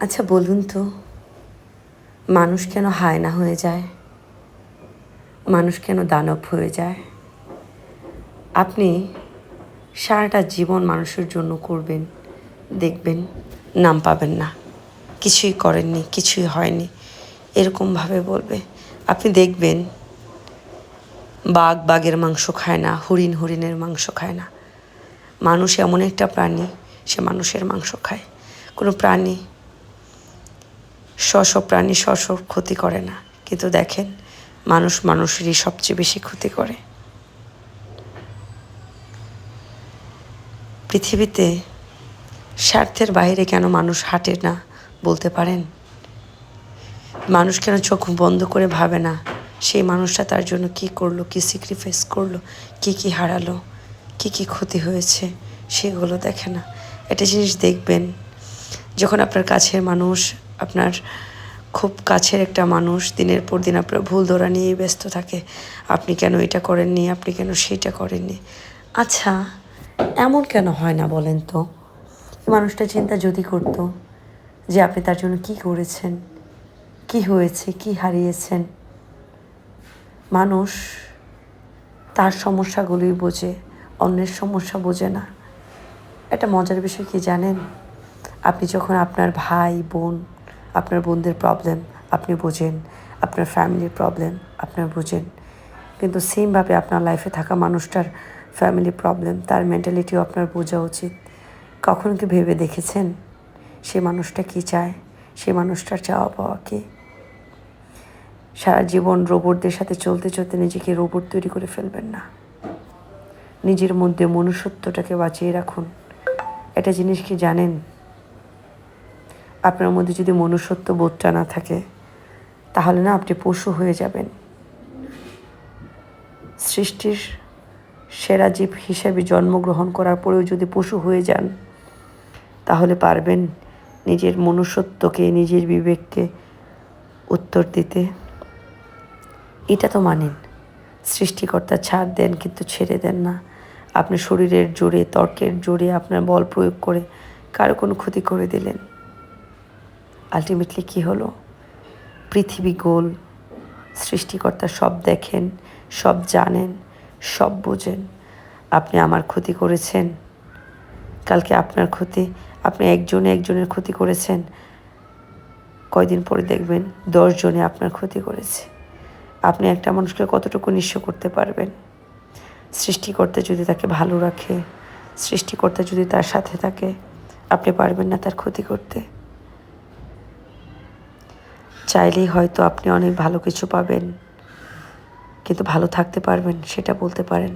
আচ্ছা বলুন তো, মানুষ কেন হায়না হয়ে যায়? মানুষ কেন দানব হয়ে যায়? আপনি সারাটা জীবন মানুষের জন্য করবেন, দেখবেন নাম পাবেন না, কিছুই করেননি, কিছুই হয়নি, এরকমভাবে বলবে। আপনি দেখবেন বাঘ বাঘের মাংস খায় না, হরিণ হরিণের মাংস খায় না। মানুষ এমন একটা প্রাণী, সে মানুষের মাংস খায়। কোনো প্রাণী স্ব প্রাণী স্ব ক্ষতি করে না, কিন্তু দেখেন মানুষ মানুষেরই সবচেয়ে বেশি ক্ষতি করে। পৃথিবীতে স্বার্থের বাইরে কেন মানুষ হাঁটে না বলতে পারেন? মানুষ কেন চোখ বন্ধ করে ভাবে না সেই মানুষটা তার জন্য কি করলো, কি স্যাক্রিফাইস করলো, কি হারালো, কি ক্ষতি হয়েছে, সেগুলো দেখে না। একটা জিনিস দেখবেন, যখন আপনার কাছের মানুষ, আপনার খুব কাছের একটা মানুষ দিনের পর দিন আপনার ভুল ধরা নিয়েই ব্যস্ত থাকে, আপনি কেন এটা করেননি, আপনি কেন সেইটা করেননি। আচ্ছা, এমন কেন হয় না বলেন তো? মানুষটা চিন্তা যদি করতো যে আপনি তার জন্য কি করেছেন, কি হয়েছে, কি হারিয়েছেন। মানুষ তার সমস্যাগুলোই বোঝে, অন্যের সমস্যা বোঝে না। একটা মজার বিষয় কি জানেন? আপনি যখন আপনার ভাই বোন, আপনার বোনদের প্রবলেম আপনি বোঝেন, আপনার ফ্যামিলির প্রবলেম আপনার বোঝেন, কিন্তু সেমভাবে আপনার লাইফে থাকা মানুষটার ফ্যামিলি প্রবলেম, তার মেন্টালিটিও আপনার বোঝা উচিত। কখন কি ভেবে দেখেছেন সে মানুষটা কী চায়, সে মানুষটার চাওয়া পাওয়া কী? সারা জীবন রোবটদের সাথে চলতে চলতে নিজেকে রোবট তৈরি করে ফেলবেন না। নিজের মধ্যে মনুষ্যত্বটাকে বাঁচিয়ে রাখুন। একটা জিনিস কি জানেন? আপনার মধ্যে যদি মনুষ্যত্ব বোধটা না থাকে, তাহলে না আপনি পশু হয়ে যাবেন। সৃষ্টির সেরা জীব হিসেবে জন্মগ্রহণ করার পরেও যদি পশু হয়ে যান, তাহলে পারবেন নিজের মনুষ্যত্বকে, নিজের বিবেককে উত্তর দিতে? এটা তো মানেন সৃষ্টিকর্তা ছাড় দেন কিন্তু ছেড়ে দেন না। আপনি শরীরের জোরে, তর্কের জোরে, আপনার বল প্রয়োগ করে কারো কোনো ক্ষতি করে দিলেন। আলটিমেটলি কী হলো? পৃথিবী গোল, সৃষ্টিকর্তা সব দেখেন, সব জানেন, সব বোঝেন। আপনি আমার ক্ষতি করেছেন, কালকে আপনার ক্ষতি, আপনি একজনের ক্ষতি করেছেন, কয়দিন পরে দেখবেন 10 জনে আপনার ক্ষতি করেছে। আপনি একটা মানুষকে কতটুকু নিঃস্ব করতে পারবেন? সৃষ্টিকর্তা যদি তাকে ভালো রাখে, সৃষ্টিকর্তা যদি তার সাথে থাকে, আপনি পারবেন না তার ক্ষতি করতে? চাইলেই হয়তো আপনি অনেক ভালো কিছু পাবেন, কিন্তু ভালো থাকতে পারবেন সেটা বলতে পারেন?